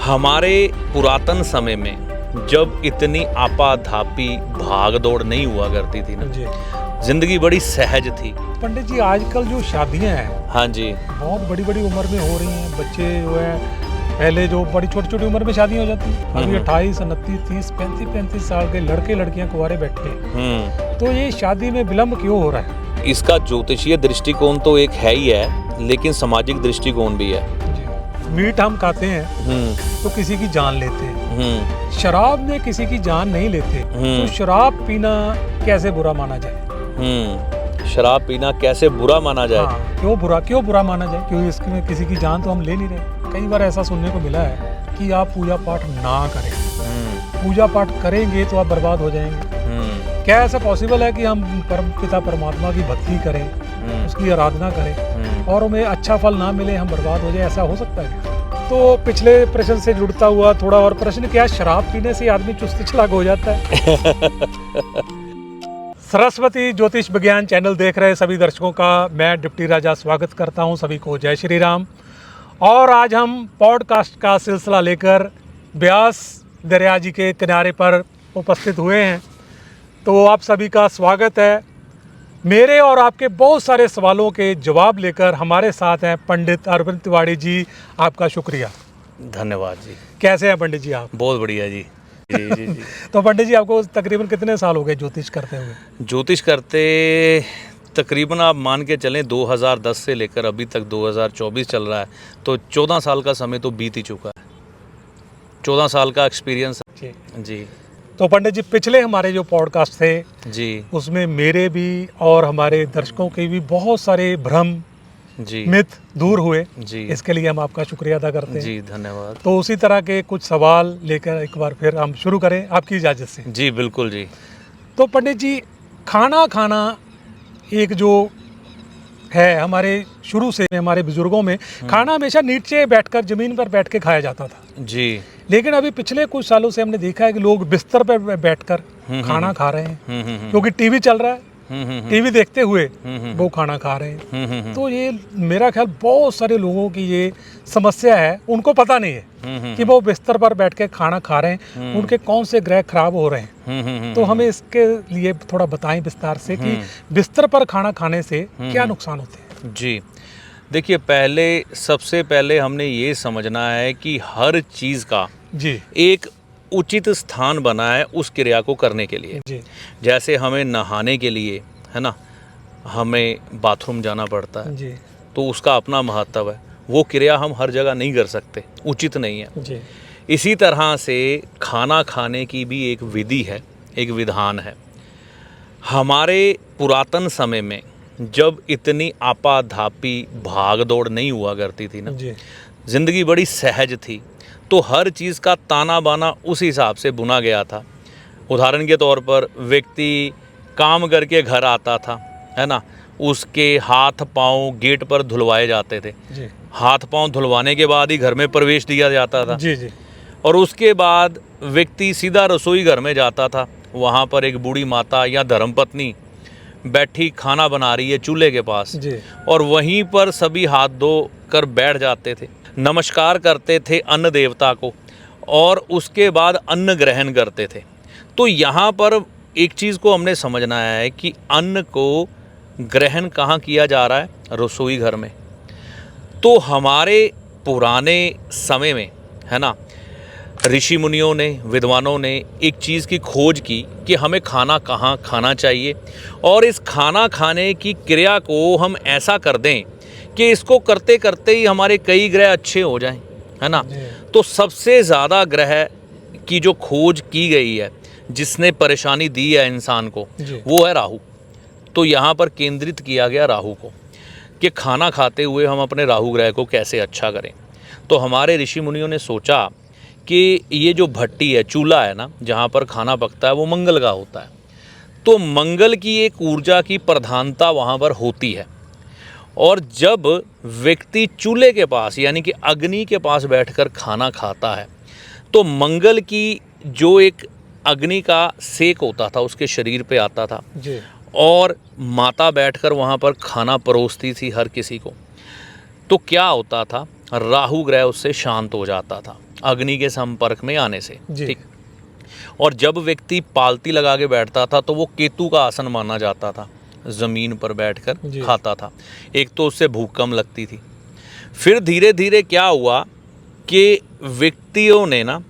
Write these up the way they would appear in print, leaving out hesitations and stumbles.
हमारे पुरातन समय में जब इतनी आपाधापी भाग दौड़ नहीं हुआ करती थी ना, जी जिंदगी बड़ी सहज थी। पंडित जी, आजकल जो शादियां हैं हाँ जी। बहुत बड़ी बड़ी उम्र में हो रही हैं। बच्चे जो है पहले जो बड़ी छोटी छोटी उम्र में शादी हो जाती है, अभी 28, 29, 30, 35 साल के लड़के लड़कियां कुंवारे बैठे हैं। तो ये शादी में विलम्ब क्यों हो रहा है? इसका ज्योतिषीय दृष्टिकोण तो एक है ही है, लेकिन सामाजिक दृष्टिकोण भी है। जी। मीट हम खाते हैं तो किसी की जान लेते हैं, शराब में किसी की जान नहीं लेते। तो शराब पीना कैसे बुरा माना जाए? शराब पीना कैसे बुरा माना जाए? हाँ, क्यों बुरा माना जाए? क्योंकि इसमें किसी की जान तो हम ले नहीं रहे। कई बार ऐसा सुनने को मिला है कि आप पूजा पाठ ना करें, पूजा पाठ करेंगे तो आप बर्बाद हो जाएंगे। क्या ऐसा पॉसिबल है कि हम परम पिता परमात्मा की भक्ति करें, उसकी आराधना करें और हमें अच्छा फल ना मिले, हम बर्बाद हो जाए? ऐसा हो सकता है क्या? तो पिछले प्रश्न से जुड़ता हुआ थोड़ा और प्रश्न, क्या शराब पीने से आदमी चुस्त चालाक हो जाता है? सरस्वती ज्योतिष विज्ञान चैनल देख रहे सभी दर्शकों का मैं डिप्टी राजा स्वागत करता हूं। सभी को जय श्री राम। और आज हम पॉडकास्ट का सिलसिला लेकर ब्यास दरिया जी के किनारे पर उपस्थित हुए हैं। तो आप सभी का स्वागत है। मेरे और आपके बहुत सारे सवालों के जवाब लेकर हमारे साथ हैं पंडित अरविंद तिवारी जी। आपका शुक्रिया। धन्यवाद जी। कैसे हैं पंडित जी आप? बहुत बढ़िया जी। जी जी जी। तो पंडित जी, आपको तकरीबन कितने साल हो गए ज्योतिष करते हुए? ज्योतिष करते तकरीबन आप मान के चलें 2010 से लेकर अभी तक 2024 चल रहा है, तो 14 साल का समय तो बीत ही चुका है। 14 साल का एक्सपीरियंस जी जी। तो पंडित जी, पिछले हमारे जो पॉडकास्ट थे जी उसमें मेरे भी और हमारे दर्शकों के भी बहुत सारे भ्रम जी मिथ दूर हुए जी। इसके लिए हम आपका शुक्रिया अदा करते हैं। जी धन्यवाद। तो उसी तरह के कुछ सवाल लेकर एक बार फिर हम शुरू करें आपकी इजाज़त से। जी बिल्कुल जी। तो पंडित जी, खाना खाना एक जो है हमारे शुरू से हमारे बुजुर्गों में खाना हमेशा नीचे बैठकर ज़मीन पर बैठ के खाया जाता था जी। लेकिन अभी पिछले कुछ सालों से हमने देखा है कि लोग बिस्तर पर बैठकर खाना खा रहे हैं, क्योंकि टीवी चल रहा है, टीवी देखते हुए वो खाना खा रहे हैं। तो ये मेरा ख्याल बहुत सारे लोगों की ये समस्या है, उनको पता नहीं है कि वो बिस्तर पर बैठ के खाना खा रहे हैं, उनके कौन से ग्रह खराब हो रहे हैं। तो हमें इसके लिए थोड़ा बताएं विस्तार से कि बिस्तर पर खाना खाने से क्या नुकसान होते हैं? जी देखिए, सबसे पहले हमने ये समझना है कि हर चीज़ का जी एक उचित स्थान बना है उस क्रिया को करने के लिए। जी जैसे हमें नहाने के लिए, है ना, हमें बाथरूम जाना पड़ता है, जी तो उसका अपना महत्व है। वो क्रिया हम हर जगह नहीं कर सकते, उचित नहीं है। जी इसी तरह से खाना खाने की भी एक विधि है, एक विधान है। हमारे पुरातन समय में जब इतनी आपाधापी भाग दौड़ नहीं हुआ करती थी ना, जी जिंदगी बड़ी सहज थी, तो हर चीज़ का ताना बाना उस हिसाब से बुना गया था। उदाहरण के तौर पर व्यक्ति काम करके घर आता था, है ना, उसके हाथ पांव गेट पर धुलवाए जाते थे। जी हाथ पांव धुलवाने के बाद ही घर में प्रवेश दिया जाता था। जी जी और उसके बाद व्यक्ति सीधा रसोई घर में जाता था। वहाँ पर एक बूढ़ी माता या धर्मपत्नी बैठी खाना बना रही है चूल्हे के पास, जी और वहीं पर सभी हाथ धो कर बैठ जाते थे, नमस्कार करते थे अन्न देवता को, और उसके बाद अन्न ग्रहण करते थे। तो यहाँ पर एक चीज़ को हमने समझना है कि अन्न को ग्रहण कहाँ किया जा रहा है? रसोई घर में। तो हमारे पुराने समय में, है ना, ऋषि मुनियों ने, विद्वानों ने एक चीज़ की खोज की कि हमें खाना कहाँ खाना चाहिए, और इस खाना खाने की क्रिया को हम ऐसा कर दें कि इसको करते करते ही हमारे कई ग्रह अच्छे हो जाएं, है ना। तो सबसे ज़्यादा ग्रह की जो खोज की गई है, जिसने परेशानी दी है इंसान को, वो है राहु। तो यहाँ पर केंद्रित किया गया राहु को कि खाना खाते हुए हम अपने राहु ग्रह को कैसे अच्छा करें। तो हमारे ऋषि मुनियों ने सोचा कि ये जो भट्टी है, चूल्हा है ना, जहाँ पर खाना पकता है, वो मंगल का होता है। तो मंगल की एक ऊर्जा की प्रधानता वहाँ पर होती है, और जब व्यक्ति चूल्हे के पास यानी कि अग्नि के पास बैठकर खाना खाता है, तो मंगल की जो एक अग्नि का सेक होता था उसके शरीर पे आता था जी और माता बैठकर वहाँ पर खाना परोसती थी हर किसी को। तो क्या होता था, राहु ग्रह उससे शांत हो जाता था अग्नि के संपर्क में आने से। जी। ठीक। और जब व्यक्ति पालती लगा के बैठता था तो वो केतु का आसन माना जाता था, ज़मीन पर बैठकर जी। खाता था। एक तो उससे भूख कम लगती थी। फिर धीरे धीरे क्या हुआ कि व्यक्तियों ने ना,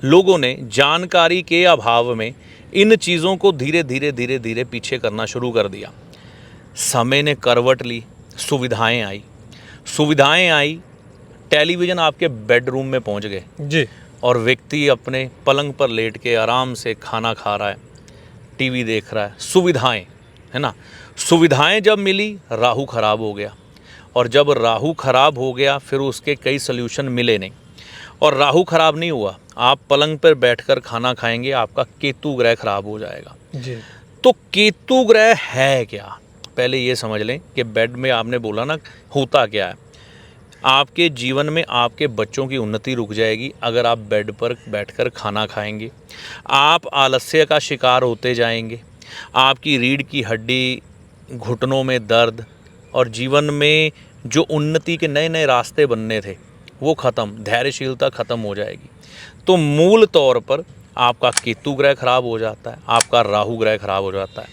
लोगों ने जानकारी के अभाव में इन चीज़ों को धीरे धीरे धीरे धीरे पीछे करना शुरू कर दिया। समय ने करवट ली, सुविधाएं आई, टेलीविज़न आपके बेडरूम में पहुंच गए जी। और व्यक्ति अपने पलंग पर लेट के आराम से खाना खा रहा है, टीवी देख रहा है। सुविधाएं, है ना। सुविधाएं जब मिली, राहु खराब हो गया, और जब राहु खराब हो गया फिर उसके कई सल्यूशन मिले नहीं। और राहु खराब नहीं हुआ, आप पलंग पर बैठकर खाना खाएंगे, आपका केतु ग्रह खराब हो जाएगा। जी। तो केतु ग्रह है क्या, पहले ये समझ लें कि बेड में आपने बोला ना होता क्या है। आपके जीवन में आपके बच्चों की उन्नति रुक जाएगी अगर आप बेड पर बैठकर खाना खाएंगे। आप आलस्य का शिकार होते जाएंगे, आपकी रीढ़ की हड्डी, घुटनों में दर्द, और जीवन में जो उन्नति के नए नए रास्ते बनने थे वो ख़त्म, धैर्यशीलता ख़त्म हो जाएगी। तो मूल तौर पर आपका केतु ग्रह खराब हो जाता है, आपका राहु ग्रह खराब हो जाता है।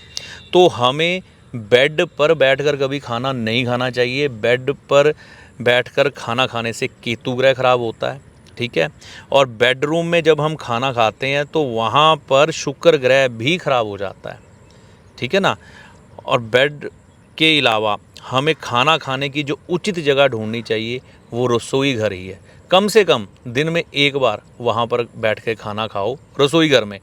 तो हमें बेड पर बैठकर कभी खाना नहीं खाना चाहिए। बेड पर बैठकर खाना खाने से केतु ग्रह खराब होता है, ठीक है। और बेडरूम में जब हम खाना खाते हैं तो वहाँ पर शुक्र ग्रह भी खराब हो जाता है, ठीक है ना। और बेड के अलावा हमें खाना खाने की जो उचित जगह ढूंढनी चाहिए वो रसोई घर ही है। कम से कम दिन में एक बार वहाँ पर बैठ के खाना खाओ रसोई घर में।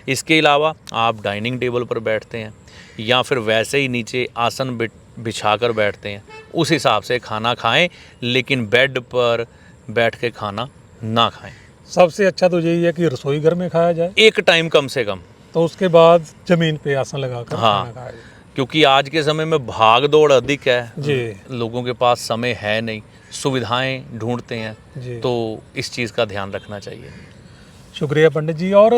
इसके अलावा आप डाइनिंग टेबल पर बैठते हैं या फिर वैसे ही नीचे आसन बिछाकर बैठते हैं, उस हिसाब से खाना खाएं, लेकिन बेड पर बैठ के खाना ना खाएं। सबसे अच्छा तो यही है कि रसोई घर में खाया जाए, एक टाइम कम से कम, तो उसके बाद जमीन पे आसन लगाकर हाँ। खाना खाया जाए। क्योंकि आज के समय में भाग दौड़ अधिक है जी। लोगों के पास समय है नहीं, सुविधाएं ढूंढते हैं, जी। तो इस चीज़ का ध्यान रखना चाहिए। शुक्रिया पंडित जी। और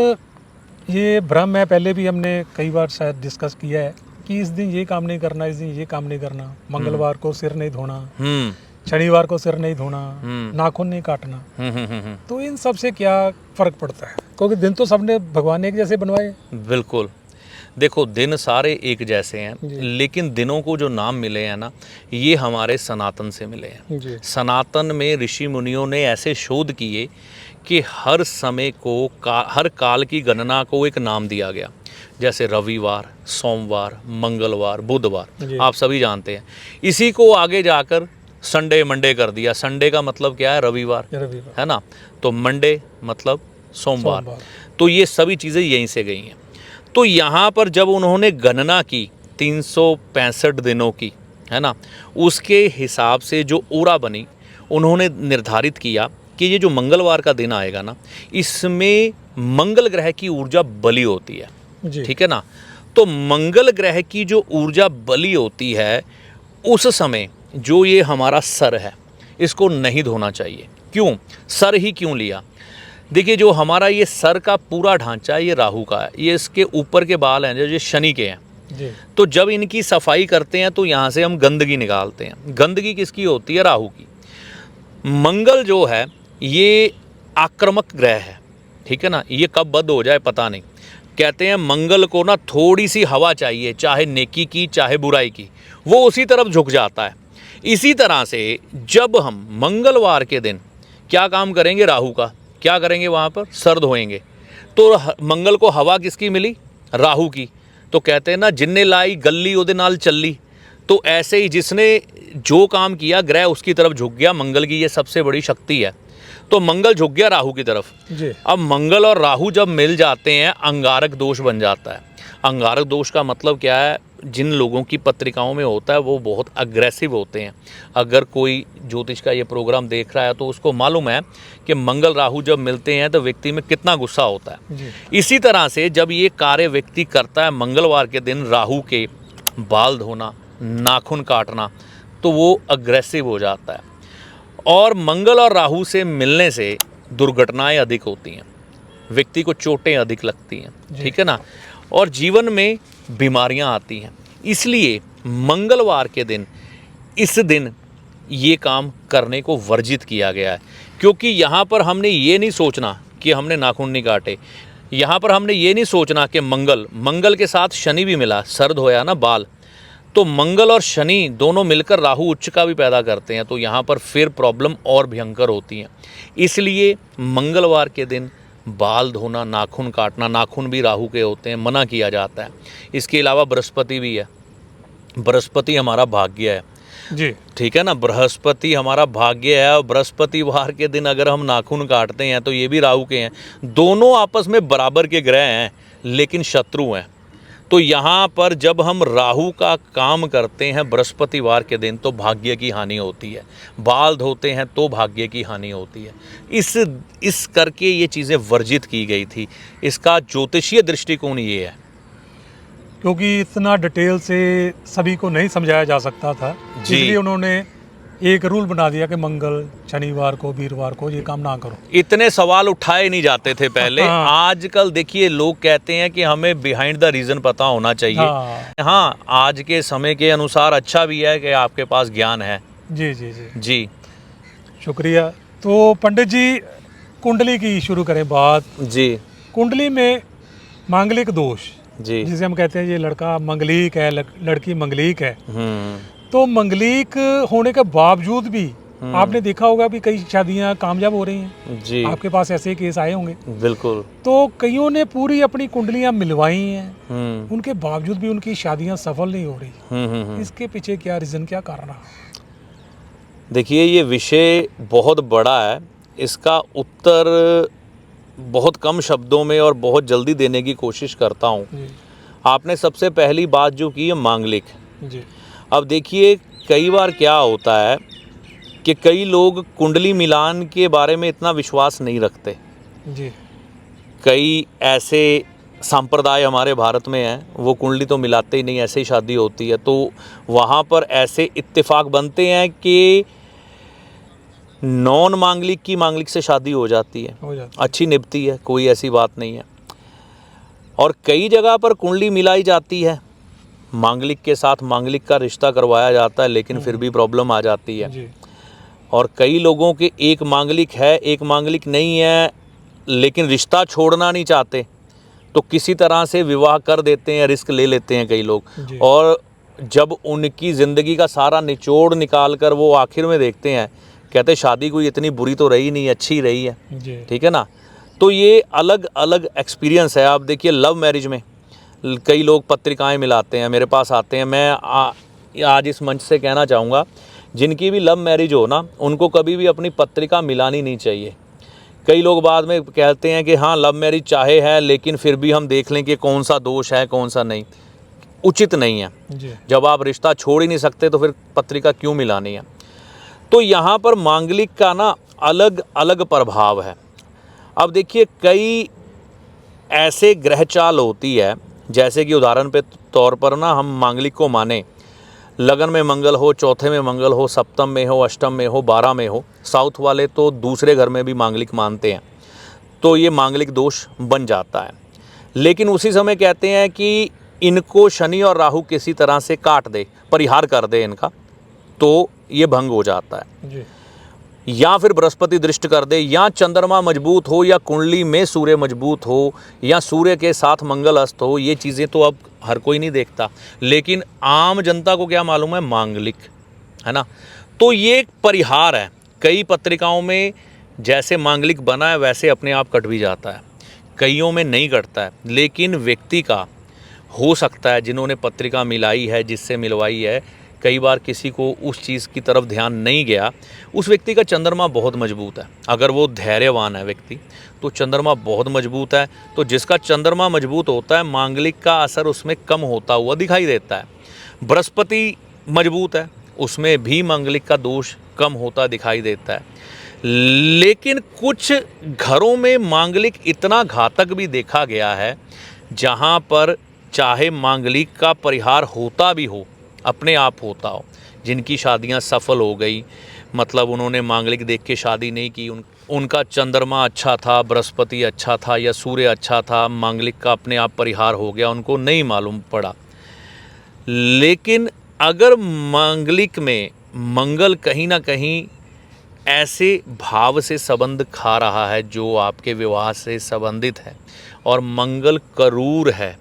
ये भ्रम है, पहले भी हमने कई बार शायद डिस्कस किया है कि इस दिन ये काम नहीं करना, इस दिन ये काम नहीं करना, मंगलवार को सिर नहीं धोना, शनिवार को सिर नहीं धोना, नाखून नहीं काटना। तो इन सब से क्या फर्क पड़ता है, क्योंकि दिन तो सबने भगवान ने एक जैसे बनवाए। बिल्कुल, देखो दिन सारे एक जैसे हैं, लेकिन दिनों को जो नाम मिले हैं ना, ये हमारे सनातन से मिले हैं। जी। सनातन में ऋषि मुनियों ने ऐसे शोध किए कि हर समय को हर काल की गणना को एक नाम दिया गया। जैसे रविवार, सोमवार, मंगलवार, बुधवार, आप सभी जानते हैं। इसी को आगे जाकर संडे मंडे कर दिया। संडे का मतलब क्या है, रविवार, है ना। तो मंडे मतलब सोमवार। तो ये सभी चीज़ें यहीं से गई हैं। तो यहाँ पर जब उन्होंने गणना की 365 दिनों की, है ना, उसके हिसाब से जो ओरा बनी, उन्होंने निर्धारित किया कि ये जो मंगलवार का दिन आएगा ना, इसमें मंगल ग्रह की ऊर्जा बली होती है, ठीक है ना। तो मंगल ग्रह की जो ऊर्जा बली होती है, उस समय जो ये हमारा सर है, इसको नहीं धोना चाहिए। क्यों सर ही क्यों लिया? देखिए, जो हमारा ये सर का पूरा ढांचा है, ये राहु का है, ये इसके ऊपर के बाल हैं जो ये शनि के हैं जी। तो जब इनकी सफाई करते हैं तो यहाँ से हम गंदगी निकालते हैं। गंदगी किसकी होती है? राहु की। मंगल जो है ये आक्रामक ग्रह है, ठीक है ना। ये कब बद हो जाए पता नहीं। कहते हैं मंगल को ना थोड़ी सी हवा चाहिए, चाहे नेकी की चाहे बुराई की, वो उसी तरफ झुक जाता है। इसी तरह से जब हम मंगलवार के दिन क्या काम करेंगे, राहु का क्या करेंगे, वहाँ पर सर धोएंगे। तो मंगल को हवा किसकी मिली? राहु की। तो कहते हैं ना, जिन्ने लाई गली उहदे नाल चली। तो ऐसे ही जिसने जो काम किया, ग्रह उसकी तरफ झुक गया। मंगल की ये सबसे बड़ी शक्ति है। तो मंगल झुक गया राहु की तरफ जी। अब मंगल और राहु जब मिल जाते हैं, अंगारक दोष बन जाता है। अंगारक दोष का मतलब क्या है? जिन लोगों की पत्रिकाओं में होता है वो बहुत अग्रेसिव होते हैं। अगर कोई ज्योतिष का ये प्रोग्राम देख रहा है तो उसको मालूम है कि मंगल राहु जब मिलते हैं तो व्यक्ति में कितना गुस्सा होता है जी। इसी तरह से जब ये कार्य व्यक्ति करता है मंगलवार के दिन, राहु के बाल धोना, नाखून काटना, तो वो अग्रेसिव हो जाता है। और मंगल और राहु से मिलने से दुर्घटनाएं अधिक होती हैं, व्यक्ति को चोटें अधिक लगती हैं, ठीक है ना। और जीवन में बीमारियां आती हैं। इसलिए मंगलवार के दिन, इस दिन ये काम करने को वर्जित किया गया है। क्योंकि यहाँ पर हमने ये नहीं सोचना कि हमने नाखून नहीं काटे, यहाँ पर हमने ये नहीं सोचना कि मंगल के साथ शनि भी मिला, सर्द होया ना बाल, तो मंगल और शनि दोनों मिलकर राहु उच्च का भी पैदा करते हैं, तो यहाँ पर फिर प्रॉब्लम और भयंकर होती हैं। इसलिए मंगलवार के दिन बाल धोना, नाखून काटना, नाखून भी राहु के होते हैं, मना किया जाता है। इसके अलावा बृहस्पति भी है, बृहस्पति हमारा भाग्य है जी, ठीक है ना, बृहस्पति हमारा भाग्य है। और बृहस्पतिवार के दिन अगर हम नाखून काटते हैं तो ये भी राहु के हैं, दोनों आपस में बराबर के ग्रह हैं लेकिन शत्रु हैं। तो यहाँ पर जब हम राहु का काम करते हैं बृहस्पतिवार के दिन तो भाग्य की हानि होती है, बाल धोते हैं तो भाग्य की हानि होती है। इस करके ये चीज़ें वर्जित की गई थी। इसका ज्योतिषीय दृष्टिकोण ये है। क्योंकि इतना डिटेल से सभी को नहीं समझाया जा सकता था, जी। इसलिए उन्होंने एक रूल बना दिया कि मंगल, शनिवार को, वीरवार को ये काम ना करो। इतने सवाल उठाए नहीं जाते थे पहले। हाँ। आजकल देखिए लोग कहते हैं कि हमें बिहाइंड द रीज़न पता होना चाहिए। हाँ, आज के समय के अनुसार अच्छा भी है कि आपके पास ज्ञान है। जी जी जी जी शुक्रिया। तो पंडित जी, कुंडली की शुरू करें बात। जी कुंडली में मांगलिक दोष, जी जिसे हम कहते हैं ये लड़का मंगलिक है, लड़की मंगलिक है, तो मंगलिक होने के बावजूद भी आपने देखा होगा भी कई शादियां कामयाब हो रही हैं। जी आपके पास ऐसे केस आए होंगे। बिल्कुल। तो कईयों ने पूरी अपनी कुंडलियां मिलवाई हैं, उनके बावजूद भी उनकी शादियां सफल नहीं हो रही। इसके पीछे क्या रीज़न, क्या कारण रहा? देखिए ये विषय बहुत बड़ा है, इसका उत्तर बहुत कम शब्दों में और बहुत जल्दी देने की कोशिश करता हूँ। आपने सबसे पहली बात जो की है मांगलिक जी। अब देखिए कई बार क्या होता है कि कई लोग कुंडली मिलान के बारे में इतना विश्वास नहीं रखते जी। कई ऐसे संप्रदाय हमारे भारत में हैं, वो कुंडली तो मिलाते ही नहीं, ऐसे ही शादी होती है। तो वहाँ पर ऐसे इत्तेफाक बनते हैं कि नॉन मांगलिक की मांगलिक से शादी हो जाती है, अच्छी निभती है, कोई ऐसी बात नहीं है। और कई जगह पर कुंडली मिलाई जाती है, मांगलिक के साथ मांगलिक का रिश्ता करवाया जाता है, लेकिन फिर भी प्रॉब्लम आ जाती है। जी। और कई लोगों के एक मांगलिक है, एक मांगलिक नहीं है, लेकिन रिश्ता छोड़ना नहीं चाहते, तो किसी तरह से विवाह कर देते हैं, रिस्क ले लेते हैं कई लोग। और जब उनकी ज़िंदगी का सारा निचोड़ निकाल कर वो आखिर में देखते हैं, कहते शादी कोई इतनी बुरी तो रही नहीं, अच्छी रही है, ठीक है ना। तो ये अलग अलग एक्सपीरियंस है। आप देखिए लव मैरिज में कई लोग पत्रिकाएं मिलाते हैं, मेरे पास आते हैं। मैं आज इस मंच से कहना चाहूँगा, जिनकी भी लव मैरिज हो ना, उनको कभी भी अपनी पत्रिका मिलानी नहीं चाहिए। कई लोग बाद में कहते हैं कि हाँ लव मैरिज चाहे है, लेकिन फिर भी हम देख लें कि कौन सा दोष है कौन सा नहीं। उचित नहीं है। जब आप रिश्ता छोड़ ही नहीं सकते तो फिर पत्रिका क्यों मिलानी है। तो यहाँ पर मांगलिक का ना अलग अलग प्रभाव है। अब देखिए कई ऐसे ग्रहचाल होती है, जैसे कि उदाहरण पे तौर पर ना हम मांगलिक को माने, लगन में मंगल हो, चौथे में मंगल हो, सप्तम में हो, अष्टम में हो, 12 में हो। साउथ वाले तो दूसरे घर में भी मांगलिक मानते हैं, तो ये मांगलिक दोष बन जाता है। लेकिन उसी समय कहते हैं कि इनको शनि और राहु किसी तरह से काट दे, परिहार कर दे इनका, तो ये भंग हो जाता है जी। या फिर बृहस्पति दृष्ट कर दे, या चंद्रमा मजबूत हो, या कुंडली में सूर्य मजबूत हो, या सूर्य के साथ मंगल अस्त हो। ये चीज़ें तो अब हर कोई नहीं देखता, लेकिन आम जनता को क्या मालूम है, मांगलिक है ना। तो ये एक परिहार है। कई पत्रिकाओं में जैसे मांगलिक बना है वैसे अपने आप कट भी जाता है, कईयों में नहीं कटता है। लेकिन व्यक्ति का हो सकता है, जिन्होंने पत्रिका मिलाई है, जिससे मिलवाई है, कई बार किसी को उस चीज़ की तरफ ध्यान नहीं गया, उस व्यक्ति का चंद्रमा बहुत मजबूत है। अगर वो धैर्यवान है व्यक्ति तो चंद्रमा बहुत मजबूत है। तो जिसका चंद्रमा मजबूत होता है, मांगलिक का असर उसमें कम होता हुआ दिखाई देता है। बृहस्पति मजबूत है, उसमें भी मांगलिक का दोष कम होता दिखाई देता है। लेकिन कुछ घरों में मांगलिक इतना घातक भी देखा गया है, जहाँ पर चाहे मांगलिक का परिहार होता भी हो, अपने आप होता हो, जिनकी शादियां सफल हो गई, मतलब उन्होंने मांगलिक देख के शादी नहीं की, उनका चंद्रमा अच्छा था, बृहस्पति अच्छा था, या सूर्य अच्छा था, मांगलिक का अपने आप परिहार हो गया, उनको नहीं मालूम पड़ा। लेकिन अगर मांगलिक में मंगल कहीं ना कहीं ऐसे भाव से संबंध खा रहा है जो आपके विवाह से संबंधित है, और मंगल करूर है।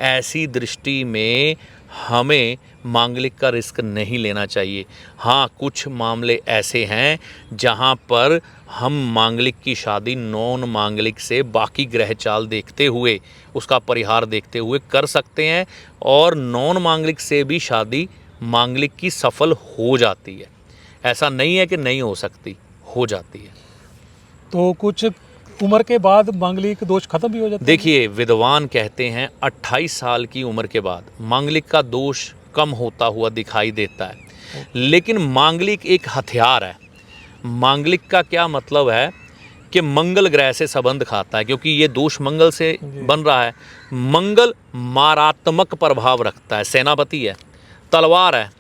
ऐसी दृष्टि में हमें मांगलिक का रिस्क नहीं लेना चाहिए। हाँ, कुछ मामले ऐसे हैं जहाँ पर हम मांगलिक की शादी नॉन मांगलिक से बाकी ग्रह चाल देखते हुए, उसका परिहार देखते हुए कर सकते हैं, और नॉन मांगलिक से भी शादी मांगलिक की सफल हो जाती है। ऐसा नहीं है कि नहीं हो सकती, हो जाती है। तो कुछ उम्र के बाद मांगलिक दोष खत्म भी हो जाते हैं? देखिए, विद्वान कहते हैं 28 साल की उम्र के बाद मांगलिक का दोष कम होता हुआ दिखाई देता है। लेकिन मांगलिक एक हथियार है। मांगलिक का क्या मतलब है कि मंगल ग्रह से संबंध खाता है, क्योंकि ये दोष मंगल से बन रहा है। मंगल मारात्मक प्रभाव रखता है, सेनापति है, तलवार है।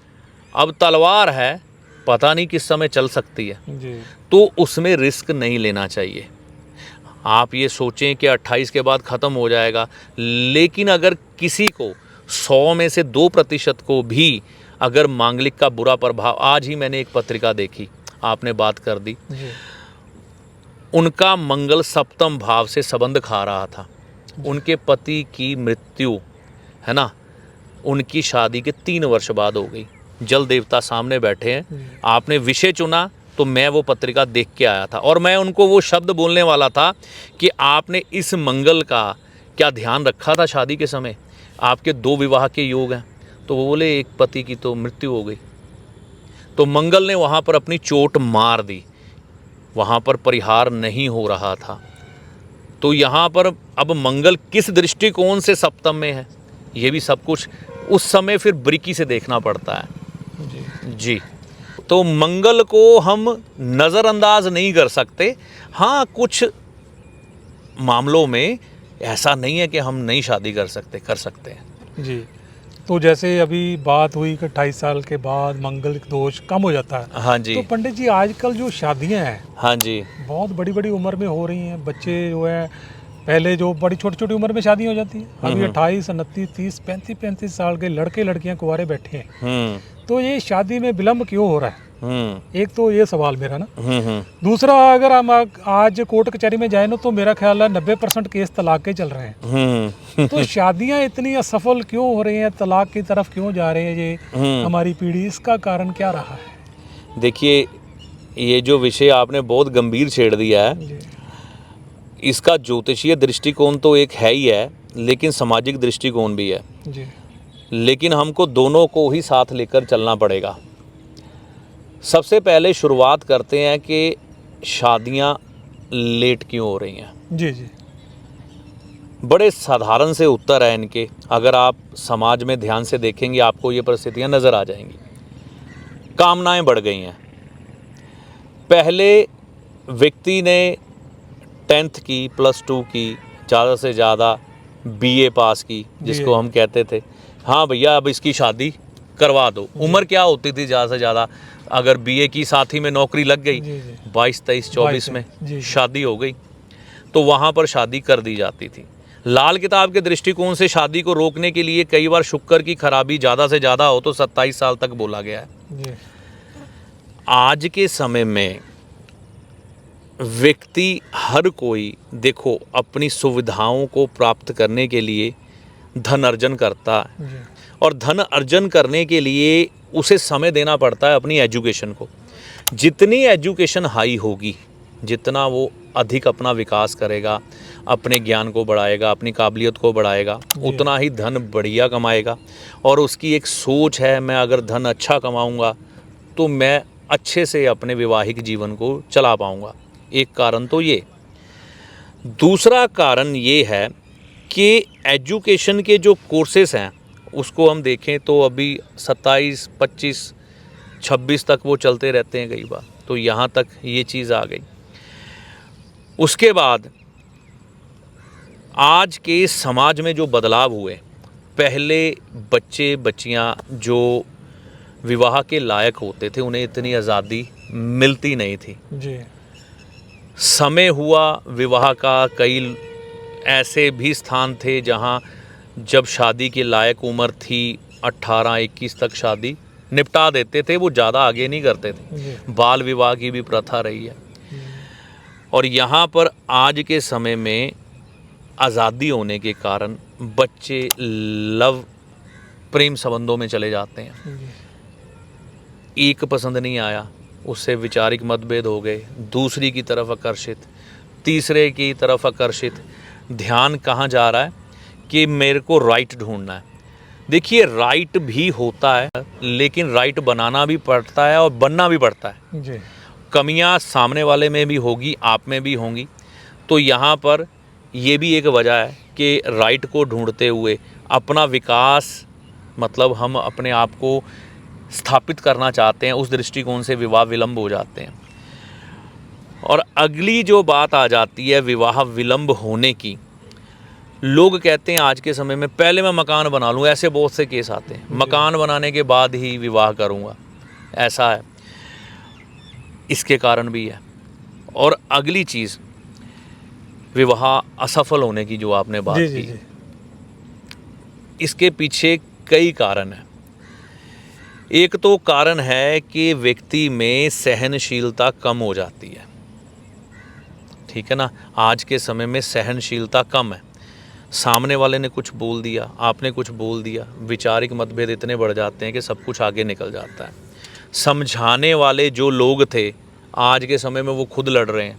अब तलवार है, पता नहीं किस समय चल सकती है, जी। तो उसमें रिस्क नहीं लेना चाहिए। आप ये सोचें कि 28 के बाद ख़त्म हो जाएगा, लेकिन अगर किसी को 100 में से 2% को भी अगर मांगलिक का बुरा प्रभाव, आज ही मैंने एक पत्रिका देखी, आपने बात कर दी, जी। उनका मंगल सप्तम भाव से संबंध खा रहा था, उनके पति की मृत्यु है ना, उनकी शादी के 3 वर्ष बाद हो गई। जल देवता सामने बैठे हैं, आपने विषय चुना तो मैं वो पत्रिका देख के आया था, और मैं उनको वो शब्द बोलने वाला था कि आपने इस मंगल का क्या ध्यान रखा था शादी के समय? आपके 2 विवाह के योग हैं। तो वो बोले एक पति की तो मृत्यु हो गई। तो मंगल ने वहाँ पर अपनी चोट मार दी, वहाँ पर परिहार नहीं हो रहा था। तो यहाँ पर अब मंगल किस दृष्टिकोण से सप्तम में है, ये भी सब कुछ उस समय फिर बारीकी से देखना पड़ता है। जी। तो मंगल को हम नज़रअंदाज नहीं कर सकते। हाँ, कुछ मामलों में ऐसा नहीं है कि हम नहीं शादी कर सकते हैं। जी। तो जैसे अभी बात हुई कि 28 साल के बाद मंगल दोष कम हो जाता है। हाँ जी। तो पंडित जी, आजकल जो शादियां हैं, हाँ जी, बहुत बड़ी बड़ी उम्र में हो रही हैं। बच्चे जो है, पहले जो बड़ी छोटी छोटी उम्र में शादी हो जाती है, अभी 28, 29, 30, 35 साल के लड़के लड़कियां कुंवारे बैठे हैं। तो ये शादी में विलम्ब क्यों हो रहा है? एक तो ये सवाल मेरा ना। दूसरा, अगर हम आज कोर्ट कचहरी में जाए ना, तो मेरा ख्याल है 90% केस तलाक के चल रहे हैं। तो शादियां इतनी असफल क्यों हो रही हैं, तलाक की तरफ क्यों जा रहे हैं ये हमारी पीढ़ी? इसका कारण क्या रहा है? देखिए, ये जो विषय आपने बहुत गंभीर छेड़ दिया है, इसका ज्योतिषीय दृष्टिकोण तो एक है ही है, लेकिन सामाजिक दृष्टिकोण भी है जी। लेकिन हमको दोनों को ही साथ लेकर चलना पड़ेगा। सबसे पहले शुरुआत करते हैं कि शादियां लेट क्यों हो रही हैं। जी जी। बड़े साधारण से उत्तर है इनके। अगर आप समाज में ध्यान से देखेंगे, आपको ये परिस्थितियां नज़र आ जाएंगी। कामनाएं बढ़ गई हैं। पहले व्यक्ति ने 10th की, +2 की, ज़्यादा से ज़्यादा BA पास की, जिसको हम कहते थे, हाँ भैया अब इसकी शादी करवा दो। उम्र क्या होती थी ज़्यादा से ज़्यादा? अगर BA की साथ ही में नौकरी लग गई, 22, 23, 24 में शादी हो गई, तो वहाँ पर शादी कर दी जाती थी। लाल किताब के दृष्टिकोण से शादी को रोकने के लिए कई बार शुक्र की खराबी ज़्यादा से ज़्यादा हो तो 27 साल तक बोला गया है। आज के समय में व्यक्ति, हर कोई देखो, अपनी सुविधाओं को प्राप्त करने के लिए धन अर्जन करता है, और धन अर्जन करने के लिए उसे समय देना पड़ता है अपनी एजुकेशन को। जितनी एजुकेशन हाई होगी, जितना वो अधिक अपना विकास करेगा, अपने ज्ञान को बढ़ाएगा, अपनी काबिलियत को बढ़ाएगा, उतना ही धन बढ़िया कमाएगा। और उसकी एक सोच है, मैं अगर धन अच्छा कमाऊंगा तो मैं अच्छे से अपने वैवाहिक जीवन को चला पाऊंगा। एक कारण तो ये। दूसरा कारण ये है कि एजुकेशन के जो कोर्सेस हैं, उसको हम देखें तो अभी 27, 25, 26 तक वो चलते रहते हैं कई बार। तो यहाँ तक ये चीज़ आ गई। उसके बाद आज के समाज में जो बदलाव हुए, पहले बच्चे बच्चियाँ जो विवाह के लायक होते थे, उन्हें इतनी आज़ादी मिलती नहीं थी जी। समय हुआ विवाह का, कई ऐसे भी स्थान थे जहाँ जब शादी के लायक उम्र थी 18-21 तक शादी निपटा देते थे, वो ज़्यादा आगे नहीं करते थे। जी। बाल विवाह की भी प्रथा रही है। और यहाँ पर आज के समय में आज़ादी होने के कारण बच्चे लव प्रेम संबंधों में चले जाते हैं। जी। एक पसंद नहीं आया, उससे वैचारिक मतभेद हो गए, दूसरी की तरफ आकर्षित, तीसरे की तरफ आकर्षित। ध्यान कहाँ जा रहा है कि मेरे को राइट ढूंढना है। देखिए, राइट भी होता है, लेकिन राइट बनाना भी पड़ता है और बनना भी पड़ता है। जी। कमियां सामने वाले में भी होगी, आप में भी होंगी। तो यहाँ पर ये भी एक वजह है कि राइट को ढूंढते हुए अपना विकास, मतलब हम अपने आप को स्थापित करना चाहते हैं, उस दृष्टिकोण से विवाह विलंब हो जाते हैं। और अगली जो बात आ जाती है विवाह विलंब होने की, लोग कहते हैं आज के समय में पहले मैं मकान बना लूँ, ऐसे बहुत से केस आते हैं, मकान बनाने के बाद ही विवाह करूँगा, ऐसा है। इसके कारण भी है। और अगली चीज़, विवाह असफल होने की जो आपने बात जी, जी, की, जी। इसके पीछे कई कारण हैं। एक तो कारण है कि व्यक्ति में सहनशीलता कम हो जाती है, ठीक है ना। आज के समय में सहनशीलता कम है। सामने वाले ने कुछ बोल दिया, आपने कुछ बोल दिया, वैचारिक मतभेद इतने बढ़ जाते हैं कि सब कुछ आगे निकल जाता है। समझाने वाले जो लोग थे आज के समय में वो खुद लड़ रहे हैं।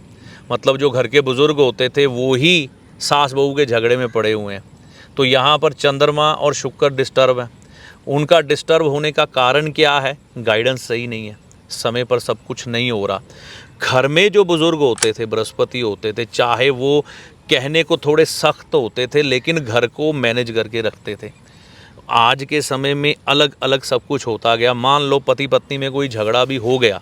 मतलब जो घर के बुज़ुर्ग होते थे वो ही सास बहू के झगड़े में पड़े हुए हैं। तो यहाँ पर चंद्रमा और शुक्र डिस्टर्ब है। उनका डिस्टर्ब होने का कारण क्या है? गाइडेंस सही नहीं है, समय पर सब कुछ नहीं हो रहा। घर में जो बुज़ुर्ग होते थे, बृहस्पति होते थे, चाहे वो कहने को थोड़े सख्त होते थे लेकिन घर को मैनेज करके रखते थे। आज के समय में अलग अलग सब कुछ होता गया। मान लो पति पत्नी में कोई झगड़ा भी हो गया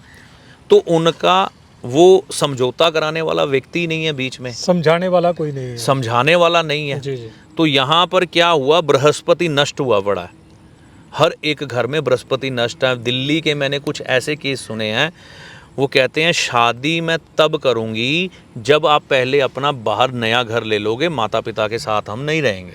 तो उनका वो समझौता कराने वाला व्यक्ति नहीं है, बीच में समझाने वाला कोई नहीं है। समझाने वाला नहीं है। जी, जी। तो यहाँ पर क्या हुआ, बृहस्पति नष्ट हुआ पड़ा है। हर एक घर में बृहस्पति नष्ट है। दिल्ली के मैंने कुछ ऐसे केस सुने हैं, वो कहते हैं शादी मैं तब करूँगी जब आप पहले अपना बाहर नया घर ले लोगे, माता पिता के साथ हम नहीं रहेंगे।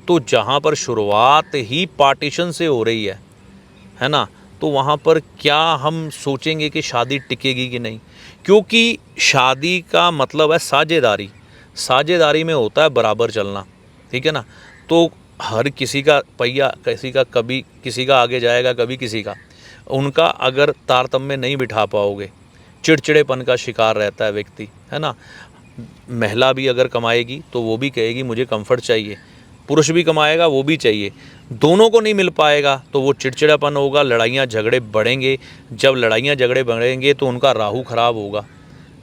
तो जहाँ पर शुरुआत ही पार्टीशन से हो रही है ना, तो वहाँ पर क्या हम सोचेंगे कि शादी टिकेगी कि नहीं? क्योंकि शादी का मतलब है साझेदारी। साझेदारी में होता है बराबर चलना, ठीक है ना। तो हर किसी का पहिया कभी किसी का आगे जाएगा, कभी किसी का। उनका अगर तारतम्य नहीं बिठा पाओगे, चिड़चिड़ेपन का शिकार रहता है व्यक्ति, है ना। महिला भी अगर कमाएगी तो वो भी कहेगी मुझे कंफर्ट चाहिए, पुरुष भी कमाएगा वो भी चाहिए। दोनों को नहीं मिल पाएगा तो वो चिड़चिड़ापन होगा, लड़ाइयाँ झगड़े बढ़ेंगे। जब लड़ाइयाँ झगड़े बढ़ेंगे तो उनका राहु खराब होगा।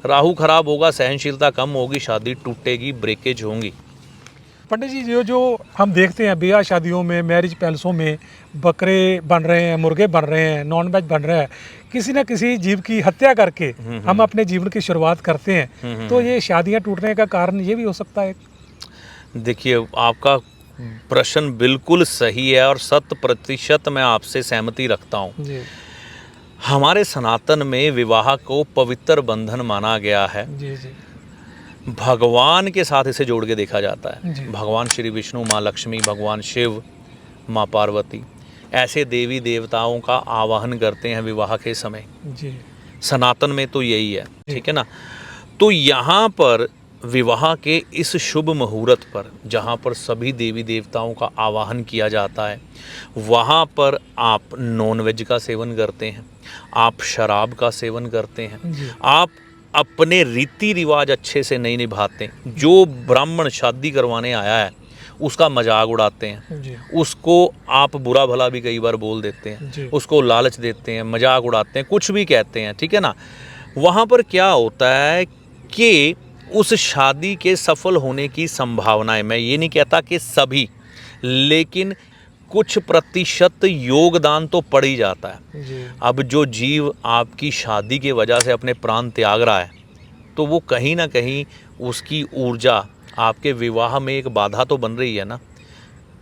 राहु खराब होगा, सहनशीलता कम होगी, शादी टूटेगी, ब्रेकेज होंगी। पंडित जी, जो हम देखते हैं ब्याह शादियों में, मैरिज पैलेसों में बकरे बन रहे हैं, मुर्गे बन रहे हैं, नॉनवेज बन रहा है, किसी न किसी जीव की हत्या करके हम अपने जीवन की शुरुआत करते हैं। तो ये शादियां टूटने का कारण ये भी हो सकता है? देखिए, आपका प्रश्न बिल्कुल सही है और 100% मैं आपसे सहमति रखता हूँ। जी, हमारे सनातन में विवाह को पवित्र बंधन माना गया है। जी, जी। भगवान के साथ इसे जोड़ के देखा जाता जी। है। भगवान श्री विष्णु, माँ लक्ष्मी, भगवान शिव, माँ पार्वती, ऐसे देवी देवताओं का आवाहन करते हैं विवाह के समय। जी, सनातन में तो यही है, ठीक है ना। तो यहाँ पर विवाह के इस शुभ मुहूर्त पर जहाँ पर सभी देवी देवताओं का आवाहन किया जाता है, वहाँ पर आप नॉनवेज का सेवन करते हैं, आप शराब का सेवन करते हैं, जी। आप अपने रीति रिवाज अच्छे से नहीं निभाते। जो ब्राह्मण शादी करवाने आया है उसका मजाक उड़ाते हैं, जी, उसको आप बुरा भला भी कई बार बोल देते हैं, जी। उसको लालच देते हैं, मजाक उड़ाते हैं, कुछ भी कहते हैं, ठीक है ना। वहाँ पर क्या होता है कि उस शादी के सफल होने की संभावनाएं, मैं ये नहीं कहता कि सभी, लेकिन कुछ प्रतिशत योगदान तो पड़ ही जाता है। जी। अब जो जीव आपकी शादी के वजह से अपने प्राण त्याग रहा है तो वो कहीं ना कहीं उसकी ऊर्जा आपके विवाह में एक बाधा तो बन रही है ना,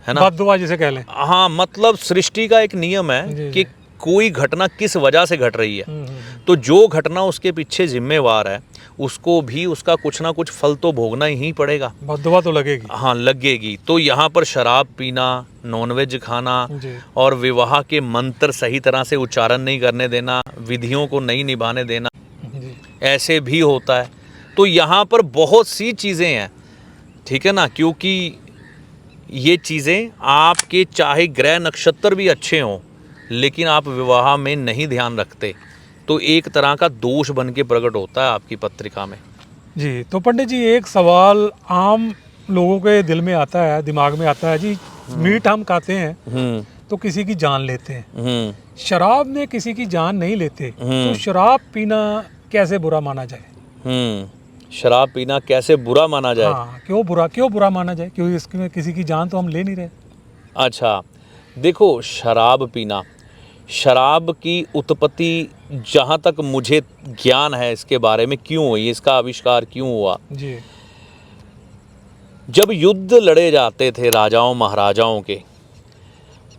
है ना। बद्दुआ जिसे कह लें। हाँ, मतलब सृष्टि का एक नियम जी, है जी। कि कोई घटना किस वजह से घट रही है। तो जो घटना उसके पीछे जिम्मेवार है उसको भी उसका कुछ ना कुछ फल तो भोगना ही पड़ेगा, बददुआ तो लगेगी। हाँ लगेगी। तो यहाँ पर शराब पीना, नॉनवेज खाना और विवाह के मंत्र सही तरह से उच्चारण नहीं करने देना, विधियों को नहीं निभाने देना, ऐसे भी होता है। तो यहाँ पर बहुत सी चीज़ें हैं, ठीक है ना, क्योंकि ये चीज़ें आपके चाहे ग्रह नक्षत्र भी अच्छे हों लेकिन आप विवाह में नहीं ध्यान रखते तो एक तरह का दोष बन के प्रकट होता है आपकी पत्रिका में। जी, तो पंडित जी एक सवाल आम लोगों के दिल में आता है, दिमाग में आता है जी, मीट हम खाते हैं तो किसी की जान लेते हैं, शराब में किसी की जान नहीं लेते, तो शराब पीना कैसे बुरा माना जाए? शराब पीना कैसे बुरा माना जाए? हाँ, क्यों बुरा माना जाए? क्योंकि इसमें किसी की जान तो हम ले नहीं रहे। अच्छा देखो, शराब पीना, शराब की उत्पत्ति जहाँ तक मुझे ज्ञान है इसके बारे में क्यों हुई, इसका आविष्कार क्यों हुआ जी। जब युद्ध लड़े जाते थे राजाओं महाराजाओं के,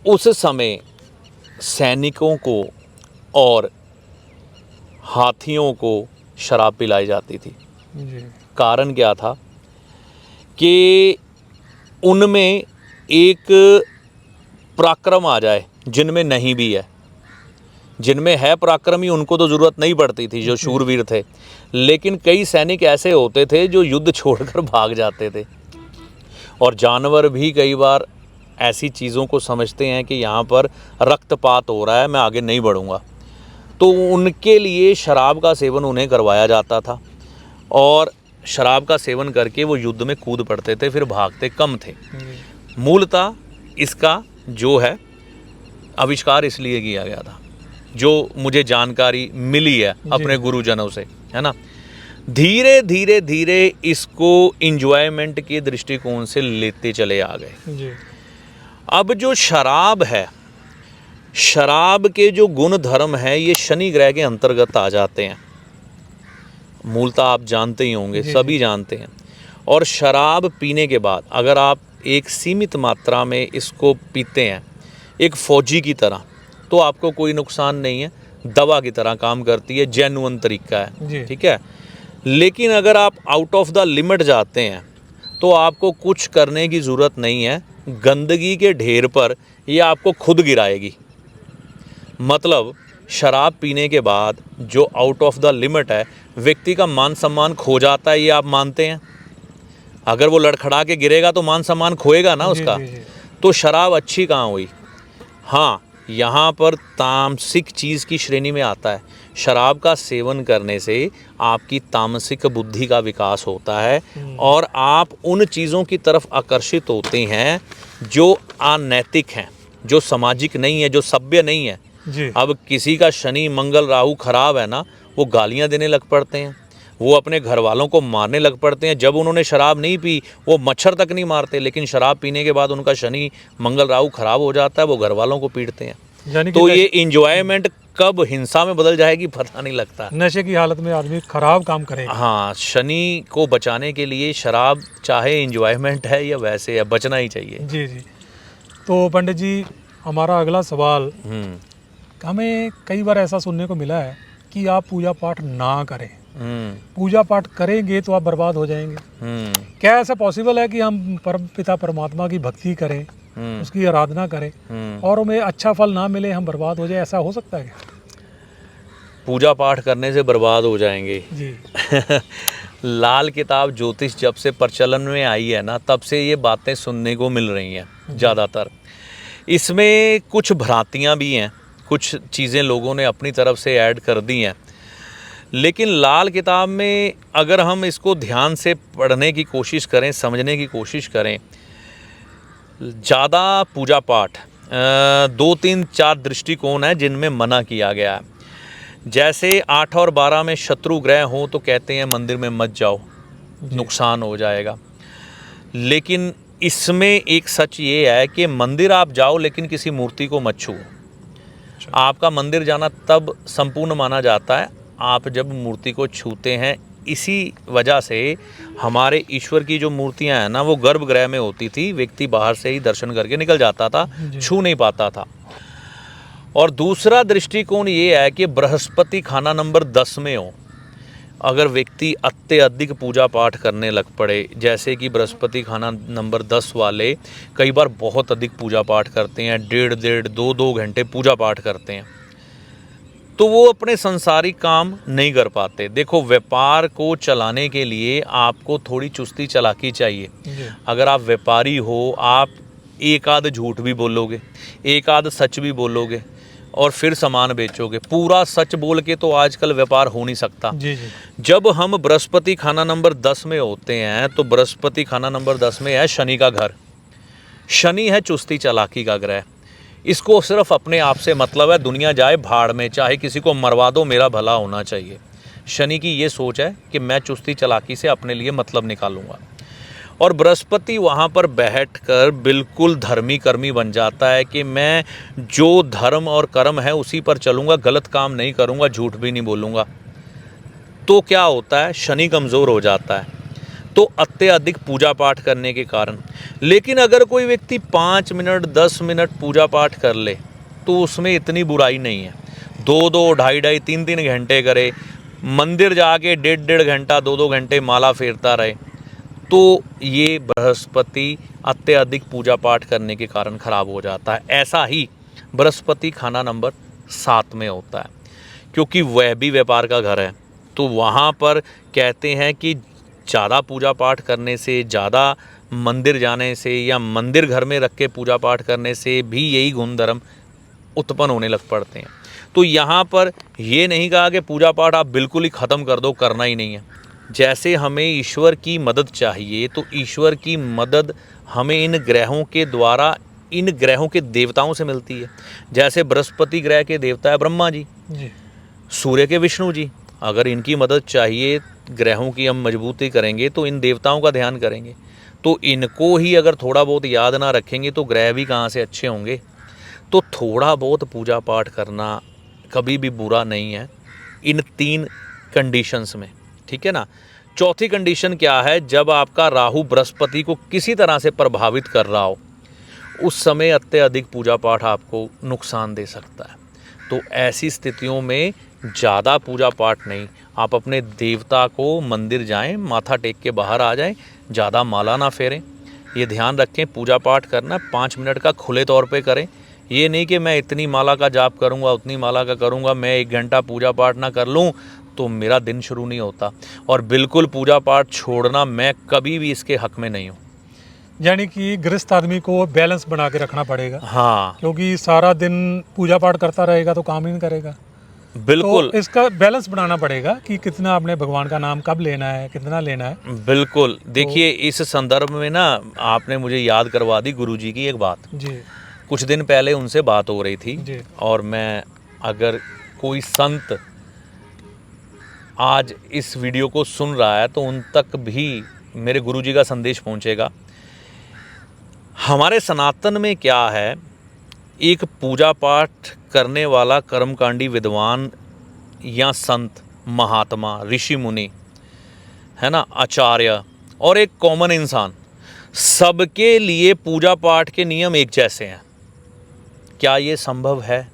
उस समय सैनिकों को और हाथियों को शराब पिलाई जाती थी। जी। कारण क्या था कि उनमें एक पराक्रम आ जाए जिनमें नहीं भी है। जिनमें है पराक्रमी उनको तो ज़रूरत नहीं पड़ती थी, जो शूरवीर थे, लेकिन कई सैनिक ऐसे होते थे जो युद्ध छोड़कर भाग जाते थे। और जानवर भी कई बार ऐसी चीज़ों को समझते हैं कि यहाँ पर रक्तपात हो रहा है, मैं आगे नहीं बढ़ूँगा, तो उनके लिए शराब का सेवन उन्हें करवाया जाता था और शराब का सेवन करके वो युद्ध में कूद पड़ते थे, फिर भागते कम थे। मूलतः इसका जो है आविष्कार इसलिए किया गया था, जो मुझे जानकारी मिली है अपने गुरुजनों से, है ना। धीरे धीरे धीरे इसको इंजॉयमेंट के दृष्टिकोण से लेते चले आ गए। अब जो शराब है, शराब के जो गुण धर्म है ये शनि ग्रह के अंतर्गत आ जाते हैं। मूलतः आप जानते ही होंगे, सभी जानते हैं। और शराब पीने के बाद अगर आप एक सीमित मात्रा में इसको पीते हैं एक फौजी की तरह, तो आपको कोई नुकसान नहीं है, दवा की तरह काम करती है, जेन्युइन तरीका है, ठीक है। लेकिन अगर आप आउट ऑफ द लिमिट जाते हैं तो आपको कुछ करने की ज़रूरत नहीं है, गंदगी के ढेर पर ये आपको खुद गिराएगी। मतलब शराब पीने के बाद जो आउट ऑफ द लिमिट है, व्यक्ति का मान सम्मान खो जाता है, ये आप मानते हैं। अगर वो लड़खड़ा के गिरेगा तो मान सम्मान खोएगा ना उसका। तो शराब अच्छी कहाँ हुई? हाँ, यहाँ पर तामसिक चीज़ की श्रेणी में आता है। शराब का सेवन करने से आपकी तामसिक बुद्धि का विकास होता है और आप उन चीज़ों की तरफ आकर्षित होते हैं जो अनैतिक हैं, जो सामाजिक नहीं है, जो सभ्य नहीं है। अब किसी का शनि मंगल राहु खराब है ना, वो गालियाँ देने लग पड़ते हैं, वो अपने घर वालों को मारने लग पड़ते हैं। जब उन्होंने शराब नहीं पी वो मच्छर तक नहीं मारते, लेकिन शराब पीने के बाद उनका शनि मंगल राहु खराब हो जाता है, वो घर वालों को पीटते हैं। तो ये इंजॉयमेंट कब हिंसा में बदल जाएगी पता नहीं लगता। नशे की हालत में आदमी खराब काम करेगा। हाँ, शनि को बचाने के लिए शराब चाहे इंजॉयमेंट है या वैसे है, बचना ही चाहिए। जी जी। तो पंडित जी हमारा अगला सवाल, हमें कई बार ऐसा सुनने को मिला है कि आप पूजा पाठ ना करें, पूजा पाठ करेंगे तो आप बर्बाद हो जाएंगे। क्या ऐसा पॉसिबल है कि हम परम पिता परमात्मा की भक्ति करें, उसकी आराधना करें और हमें अच्छा फल ना मिले, हम बर्बाद हो जाए? ऐसा हो सकता है क्या? पूजा पाठ करने से बर्बाद हो जाएंगे जी। लाल किताब ज्योतिष जब से प्रचलन में आई है ना, तब से ये बातें सुनने को मिल रही हैं ज़्यादातर। इसमें कुछ भ्रांतियाँ भी हैं, कुछ चीज़ें लोगों ने अपनी तरफ से ऐड कर दी हैं, लेकिन लाल किताब में अगर हम इसको ध्यान से पढ़ने की कोशिश करें, समझने की कोशिश करें, ज़्यादा पूजा पाठ 2 3 4 दृष्टिकोण हैं जिनमें मना किया गया है। जैसे 8 और 12 में शत्रु ग्रह हो तो कहते हैं मंदिर में मत जाओ, नुकसान हो जाएगा। लेकिन इसमें एक सच ये है कि मंदिर आप जाओ लेकिन किसी मूर्ति को मत छुओ। आपका मंदिर जाना तब संपूर्ण माना जाता है आप जब मूर्ति को छूते हैं। इसी वजह से हमारे ईश्वर की जो मूर्तियां हैं ना, वो गर्भगृह में होती थी, व्यक्ति बाहर से ही दर्शन करके निकल जाता था, छू नहीं पाता था। और दूसरा दृष्टिकोण ये है कि बृहस्पति खाना नंबर 10 में हो। अगर व्यक्ति अत्यधिक पूजा पाठ करने लग पड़े, जैसे कि बृहस्पति खाना नंबर 10 वाले कई बार बहुत अधिक पूजा पाठ करते हैं, 1.5 2 घंटे पूजा पाठ करते हैं, तो वो अपने संसारिक काम नहीं कर पाते। देखो, व्यापार को चलाने के लिए आपको थोड़ी चुस्ती चालाकी चाहिए। अगर आप व्यापारी हो, आप एक आध झूठ भी बोलोगे, एक आध सच भी बोलोगे और फिर सामान बेचोगे। पूरा सच बोल के तो आजकल व्यापार हो नहीं सकता। जी जी। जब हम बृहस्पति खाना नंबर 10 में होते हैं तो बृहस्पति खाना नंबर 10 में है शनि का घर। शनि है चुस्ती चालाकी का ग्रह। इसको सिर्फ अपने आप से मतलब है, दुनिया जाए भाड़ में, चाहे किसी को मरवा दो, मेरा भला होना चाहिए। शनि की ये सोच है कि मैं चुस्ती चालाकी से अपने लिए मतलब निकालूंगा। और बृहस्पति वहाँ पर बैठकर बिल्कुल धर्मी कर्मी बन जाता है कि मैं जो धर्म और कर्म है उसी पर चलूँगा, गलत काम नहीं करूँगा, झूठ भी नहीं बोलूँगा। तो क्या होता है, शनि कमज़ोर हो जाता है, तो अत्यधिक पूजा पाठ करने के कारण। लेकिन अगर कोई व्यक्ति 5 मिनट 10 मिनट पूजा पाठ कर ले तो उसमें इतनी बुराई नहीं है। 2 ढाई 3 घंटे करे, मंदिर जाके 1.5 घंटा 2 घंटे माला फेरता रहे, तो ये बृहस्पति अत्यधिक पूजा पाठ करने के कारण खराब हो जाता है। ऐसा ही बृहस्पति खाना नंबर 7 में होता है, क्योंकि वह भी व्यापार का घर है। तो वहाँ पर कहते हैं कि ज़्यादा पूजा पाठ करने से, ज़्यादा मंदिर जाने से या मंदिर घर में रख के पूजा पाठ करने से भी यही गुण धर्म उत्पन्न होने लग पड़ते हैं। तो यहाँ पर ये नहीं कहा कि पूजा पाठ आप बिल्कुल ही ख़त्म कर दो, करना ही नहीं है। जैसे हमें ईश्वर की मदद चाहिए, तो ईश्वर की मदद हमें इन ग्रहों के द्वारा, इन ग्रहों के देवताओं से मिलती है। जैसे बृहस्पति ग्रह के देवता है ब्रह्मा जी, सूर्य के विष्णु जी। अगर इनकी मदद चाहिए, ग्रहों की हम मजबूती करेंगे तो इन देवताओं का ध्यान करेंगे। तो इनको ही अगर थोड़ा बहुत याद ना रखेंगे तो ग्रह भी कहाँ से अच्छे होंगे। तो थोड़ा बहुत पूजा पाठ करना कभी भी बुरा नहीं है, इन 3 कंडीशंस में, ठीक है ना। चौथी कंडीशन क्या है, जब आपका राहु बृहस्पति को किसी तरह से प्रभावित कर रहा हो, उस समय अत्यधिक पूजा पाठ आपको नुकसान दे सकता है। तो ऐसी स्थितियों में ज़्यादा पूजा पाठ नहीं, आप अपने देवता को मंदिर जाएं, माथा टेक के बाहर आ जाएं, ज़्यादा माला ना फेरें। ये ध्यान रखें, पूजा पाठ करना 5 मिनट का खुले तौर पे करें। ये नहीं कि मैं इतनी माला का जाप करूँगा, उतनी माला का करूँगा, मैं 1 घंटा पूजा पाठ ना कर लूँ तो मेरा दिन शुरू नहीं होता। और बिल्कुल पूजा पाठ छोड़ना, मैं कभी भी इसके हक में नहीं हूँ। यानी कि गृहस्थ आदमी को बैलेंस बना के रखना पड़ेगा। हाँ, क्योंकि सारा दिन पूजा पाठ करता रहेगा तो काम ही नहीं करेगा। बिल्कुल। तो इसका बैलेंस बनाना पड़ेगा कि कितना आपने भगवान का नाम कब लेना है, कितना लेना है। बिल्कुल। देखिए, इस संदर्भ में ना आपने मुझे याद करवा दी गुरुजी की एक बात। जी। कुछ दिन पहले उनसे बात हो रही थी जी। और मैं, अगर कोई संत आज इस वीडियो को सुन रहा है तो उन तक भी मेरे गुरुजी का संदेश पहुंचेगा। हमारे सनातन में क्या है, एक पूजा पाठ करने वाला कर्मकांडी विद्वान या संत, महात्मा, ऋषि मुनि, है ना, आचार्य, और एक कॉमन इंसान, सबके लिए पूजा पाठ के नियम एक जैसे हैं। क्या ये संभव है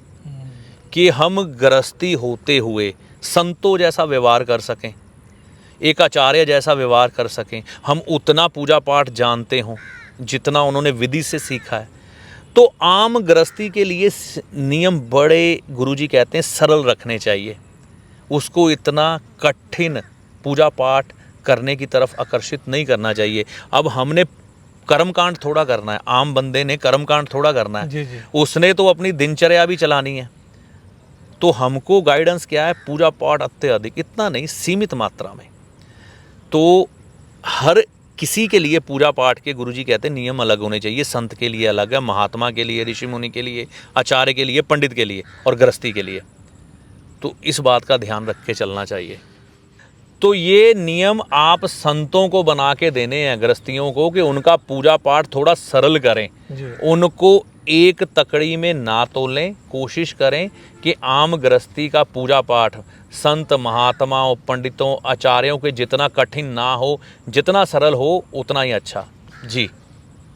कि हम गृहस्थी होते हुए संतों जैसा व्यवहार कर सकें, एक आचार्य जैसा व्यवहार कर सकें, हम उतना पूजा पाठ जानते हों जितना उन्होंने विधि से सीखा है? तो आम गृहस्थी के लिए नियम बड़े, गुरुजी कहते हैं, सरल रखने चाहिए। उसको इतना कठिन पूजा पाठ करने की तरफ आकर्षित नहीं करना चाहिए। अब हमने कर्मकांड थोड़ा करना है, आम बंदे ने कर्मकांड थोड़ा करना है। जी जी। उसने तो अपनी दिनचर्या भी चलानी है। तो हमको गाइडेंस क्या है, पूजा पाठ अत्यधिक, इतना नहीं, सीमित मात्रा में। तो हर किसी के लिए पूजा पाठ के गुरुजी कहते हैं नियम अलग होने चाहिए। संत के लिए अलग है, महात्मा के लिए, ऋषि मुनि के लिए, आचार्य के लिए, पंडित के लिए और गृहस्थी के लिए। तो इस बात का ध्यान रख के चलना चाहिए। तो ये नियम आप संतों को बना के देने हैं, गृहस्थियों को, कि उनका पूजा पाठ थोड़ा सरल करें, उनको एक तकड़ी में ना तोलें। कोशिश करें कि आम गृहस्थी का पूजा पाठ संत महात्माओं, पंडितों, आचार्यों के जितना कठिन ना हो, जितना सरल हो, उतना ही अच्छा। जी।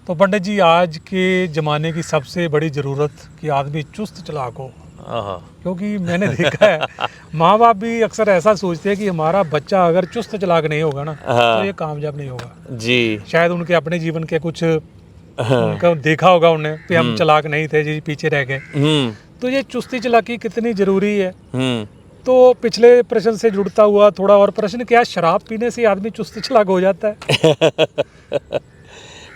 तो पंडित जी, आज के ज़माने की सबसे बड़ी ज़रूरत कि आदमी चुस्त चालाक हो, आहा। क्योंकि मैंने देखा है माँ बाप भी अक्सर ऐसा सोचते हैं कि हमारा बच्चा अगर चुस्त चालाक नहीं होगा ना हाँ। तो ये कामयाब नहीं होगा। जी। शायद उनके अपने जीवन के कुछ हाँ। उनका देखा होगा उन्हें कि हम चालाक नहीं थे जी, पीछे रह गए। तो ये चुस्ती चालाकी कितनी जरूरी है। तो पिछले प्रश्न से जुड़ता हुआ थोड़ा और प्रश्न, क्या शराब पीने से आदमी चुस्त चालाक हो जाता है?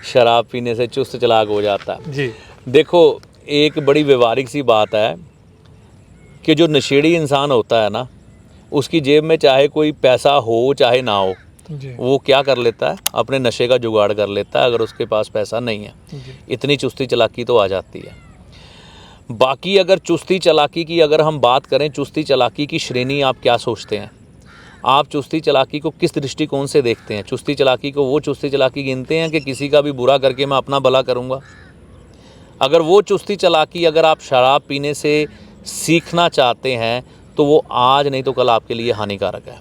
शराब पीने से चुस्त चालाक हो जाता है जी। देखो, एक बड़ी व्यवहारिक सी बात है कि जो नशेड़ी इंसान होता है ना, उसकी जेब में चाहे कोई पैसा हो चाहे ना हो, जी। वो क्या कर लेता है, अपने नशे का जुगाड़ कर लेता है अगर उसके पास पैसा नहीं है। जी। इतनी चुस्ती चालाकी तो आ जाती है। बाकी अगर चुस्ती चालाकी की अगर हम बात करें, चुस्ती चालाकी की श्रेणी आप क्या सोचते हैं? आप चुस्ती चालाकी को किस दृष्टिकोण से देखते हैं? चुस्ती चालाकी को वो चुस्ती चालाकी गिनते हैं कि किसी का भी बुरा करके मैं अपना भला करूँगा? अगर वो चुस्ती चालाकी अगर आप शराब पीने से सीखना चाहते हैं तो वो आज नहीं तो कल आपके लिए हानिकारक है।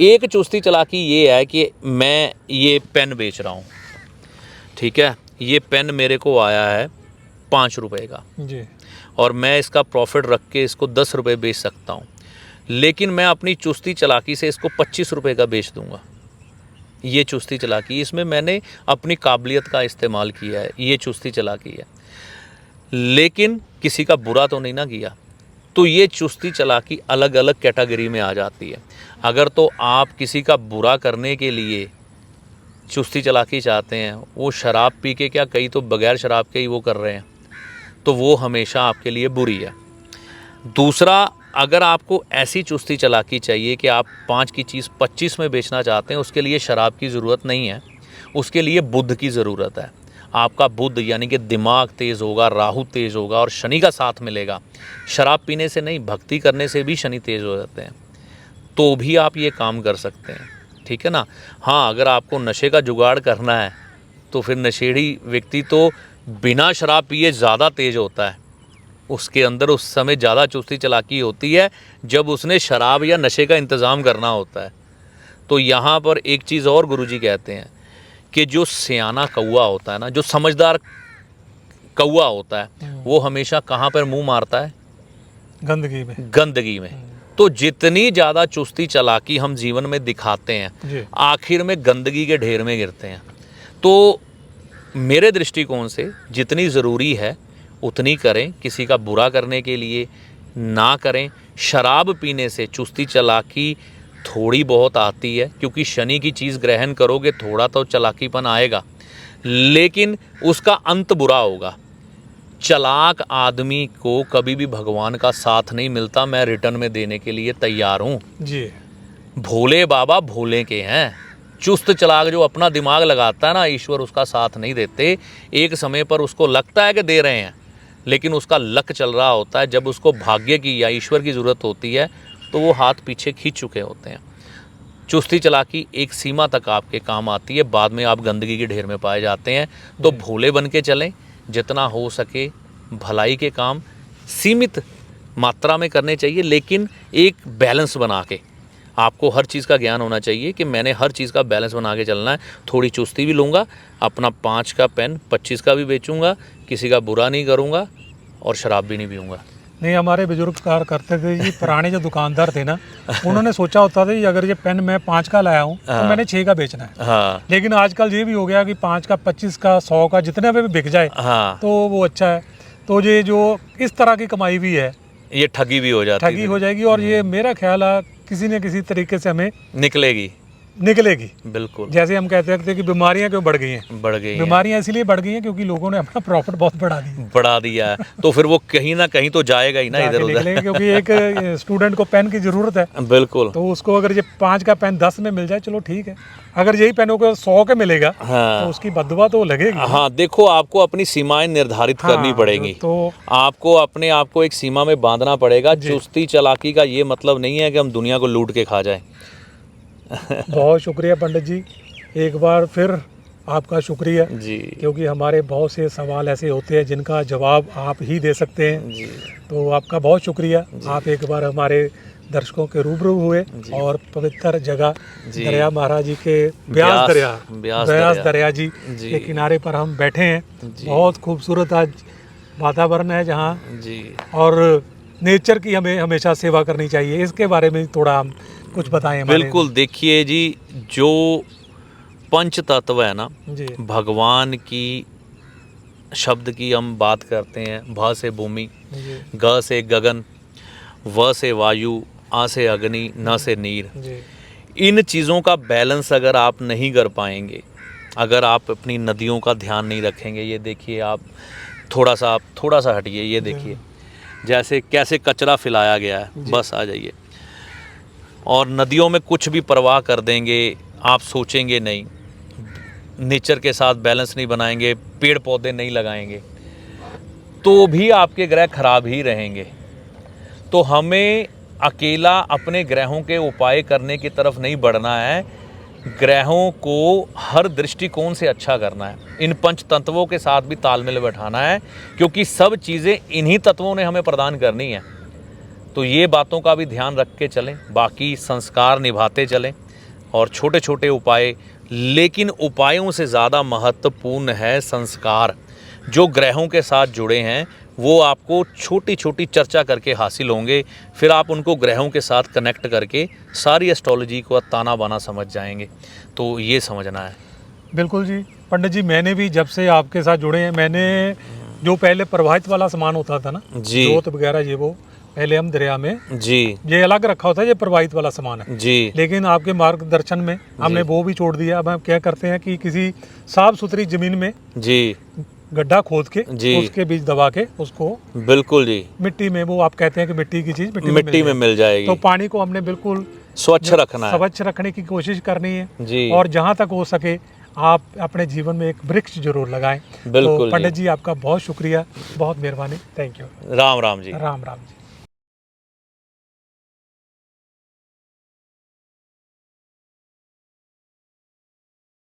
एक चुस्ती चालाकी ये है कि मैं ये पेन बेच रहा हूँ, ठीक है, ये पेन मेरे को आया है 5 रुपए का जी। और मैं इसका प्रॉफिट रख के इसको 10 रुपये बेच सकता हूँ, लेकिन मैं अपनी चुस्ती चालाकी से इसको 25 रुपये का बेच दूँगा। ये चुस्ती चालाकी, इसमें मैंने अपनी काबिलियत का इस्तेमाल किया है, ये चुस्ती चालाकी है, लेकिन किसी का बुरा तो नहीं ना किया। तो ये चुस्ती चालाकी अलग अलग कैटेगरी में आ जाती है। अगर तो आप किसी का बुरा करने के लिए चुस्ती चालाकी चाहते हैं, वो शराब पी के, क्या कई तो बगैर शराब के ही वो कर रहे हैं, तो वो हमेशा आपके लिए बुरी है। दूसरा, अगर आपको ऐसी चुस्ती चालाकी चाहिए कि आप 5 की चीज़ 25 में बेचना चाहते हैं, उसके लिए शराब की ज़रूरत नहीं है, उसके लिए बुद्ध की ज़रूरत है। आपका बुद्ध यानी कि दिमाग तेज़ होगा, राहु तेज़ होगा और शनि का साथ मिलेगा। शराब पीने से नहीं, भक्ति करने से भी शनि तेज़ हो जाते हैं, तो भी आप ये काम कर सकते हैं, ठीक है ना। हाँ, अगर आपको नशे का जुगाड़ करना है तो फिर नशेड़ी व्यक्ति तो बिना शराब पिए ज़्यादा तेज़ होता है, उसके अंदर उस समय ज़्यादा चुस्ती चालाकी होती है जब उसने शराब या नशे का इंतज़ाम करना होता है। तो यहाँ पर एक चीज़ और गुरुजी कहते हैं कि जो सियाना कौआ होता है ना, जो समझदार कौआ होता है, वो हमेशा कहाँ पर मुंह मारता है? गंदगी में। गंदगी में। तो जितनी ज़्यादा चुस्ती चालाकी हम जीवन में दिखाते हैं, आखिर में गंदगी के ढेर में गिरते हैं। तो मेरे दृष्टिकोण से जितनी ज़रूरी है उतनी करें, किसी का बुरा करने के लिए ना करें। शराब पीने से चुस्ती चालाकी थोड़ी बहुत आती है, क्योंकि शनि की चीज़ ग्रहण करोगे थोड़ा तो चालाकीपन आएगा, लेकिन उसका अंत बुरा होगा। चालाक आदमी को कभी भी भगवान का साथ नहीं मिलता, मैं रिटर्न में देने के लिए तैयार हूँ जी। भोले बाबा भोले के हैं। चुस्त चालाक जो अपना दिमाग लगाता है ना, ईश्वर उसका साथ नहीं देते। एक समय पर उसको लगता है कि दे रहे हैं, लेकिन उसका लक चल रहा होता है। जब उसको भाग्य की या ईश्वर की ज़रूरत होती है तो वो हाथ पीछे खींच चुके होते हैं। चुस्ती चालाकी एक सीमा तक आपके काम आती है, बाद में आप गंदगी के ढेर में पाए जाते हैं। तो भोले बन के चलें, जितना हो सके भलाई के काम सीमित मात्रा में करने चाहिए, लेकिन एक बैलेंस बना के। आपको हर चीज़ का ज्ञान होना चाहिए कि मैंने हर चीज़ का बैलेंस बना के चलना है। थोड़ी चुस्ती भी लूँगा, अपना 5 का पेन 25 का भी बेचूँगा, किसी का बुरा नहीं करूँगा और शराब भी नहीं पीऊँगा। नहीं, हमारे बुजुर्ग कार करते थे जी, पुराने जो दुकानदार थे ना, उन्होंने सोचा होता था कि अगर ये पेन मैं 5 का लाया हूँ तो मैंने 6 का बेचना है। हाँ। लेकिन आजकल ये भी हो गया कि 5 का 25 का 100 का जितने पे भी बिक जाए हाँ। तो वो अच्छा है। तो ये जो इस तरह की कमाई भी है, ये ठगी भी हो जाती है, ठगी हो जाएगी, और ये मेरा ख्याल है किसी न किसी तरीके से हमें निकलेगी। बिल्कुल। जैसे हम कहते थे कि बीमारियां क्यों बढ़ गई हैं, बीमारियां इसलिए बढ़ गई हैं क्योंकि लोगों ने अपना प्रॉफिट बहुत बढ़ा दिया है। तो फिर वो कहीं ना कहीं तो जाएगा ही ना इधर उधर, क्योंकि एक स्टूडेंट को पेन की जरूरत है। बिल्कुल। तो उसको अगर ये 5 का पेन 10 में मिल जाए, चलो ठीक है। अगर यही पेनों को 100 के मिलेगा, हाँ, तो उसकी बददुआ तो लगेगी। हाँ, देखो, आपको अपनी सीमाएं निर्धारित करनी पड़ेंगी। तो आपको अपने आप को एक सीमा में बांधना पड़ेगा। चुस्ती चालाकी का ये मतलब नहीं है कि हम दुनिया को लूट के खा जाएं। बहुत शुक्रिया पंडित जी, एक बार फिर आपका शुक्रिया जी, क्योंकि हमारे बहुत से सवाल ऐसे होते हैं जिनका जवाब आप ही दे सकते हैं जी। तो आपका बहुत शुक्रिया। आप एक बार हमारे दर्शकों के रूबरू हुए और पवित्र जगह दरिया महाराज जी के ब्यास दरिया जी के किनारे पर हम बैठे हैं। बहुत खूबसूरत आज वातावरण है जहाँ, और नेचर की हमें हमेशा सेवा करनी चाहिए, इसके बारे में थोड़ा हम कुछ बताएं हमारे। बिल्कुल, देखिए जी, जो पंच तत्व है ना, जी भगवान की शब्द की हम बात करते हैं, भ से भूमि, जी ग से गगन, व से वायु, आ से अग्नि, न से नीर। जी इन चीज़ों का बैलेंस अगर आप नहीं कर पाएंगे, अगर आप अपनी नदियों का ध्यान नहीं रखेंगे, ये देखिए आप थोड़ा सा हटिए, ये देखिए जैसे कैसे कचरा फैलाया गया है, बस आ जाइए, और नदियों में कुछ भी परवाह कर देंगे, आप सोचेंगे नहीं, नेचर के साथ बैलेंस नहीं बनाएंगे, पेड़ पौधे नहीं लगाएंगे, तो भी आपके ग्रह खराब ही रहेंगे। तो हमें अकेला अपने ग्रहों के उपाय करने की तरफ नहीं बढ़ना है, ग्रहों को हर दृष्टिकोण से अच्छा करना है, इन पंच तत्वों के साथ भी तालमेल बैठाना है, क्योंकि सब चीज़ें इन्हीं तत्वों ने हमें प्रदान करनी है। तो ये बातों का भी ध्यान रख के चलें, बाकी संस्कार निभाते चलें और छोटे छोटे उपाय, लेकिन उपायों से ज़्यादा महत्वपूर्ण है संस्कार। जो ग्रहों के साथ जुड़े हैं वो आपको छोटी छोटी चर्चा करके हासिल होंगे, फिर आप उनको ग्रहों के साथ कनेक्ट करके सारी एस्ट्रोलॉजी को ताना बाना समझ जाएंगे। तो ये समझना है। बिल्कुल जी पंडित जी, मैंने भी जब से आपके साथ जुड़े हैं, मैंने जो पहले प्रवाहित वाला सामान होता था ना, जी, जोत वगैरह, ये वो पहले हम दरिया में जी, ये अलग रखा होता है, ये प्रवाहित वाला सामान है जी, लेकिन आपके मार्गदर्शन में हमने वो भी छोड़ दिया। अब हम क्या करते हैं कि किसी साफ सुथरी जमीन में जी, गड्ढा खोद के जी, उसके बीज दबा के उसको बिल्कुल जी, मिट्टी में, वो आप कहते हैं कि मिट्टी की चीज मिट्टी में मिल जाएगी। तो पानी को हमने बिल्कुल स्वच्छ रखना है स्वच्छ रखने की कोशिश करनी है जी, और जहाँ तक हो सके आप अपने जीवन में एक वृक्ष जरूर लगाएं। बिल्कुल तो पंडित जी। जी आपका बहुत शुक्रिया, बहुत मेहरबानी, thank you. Ram Ram ji. Ram Ram ji.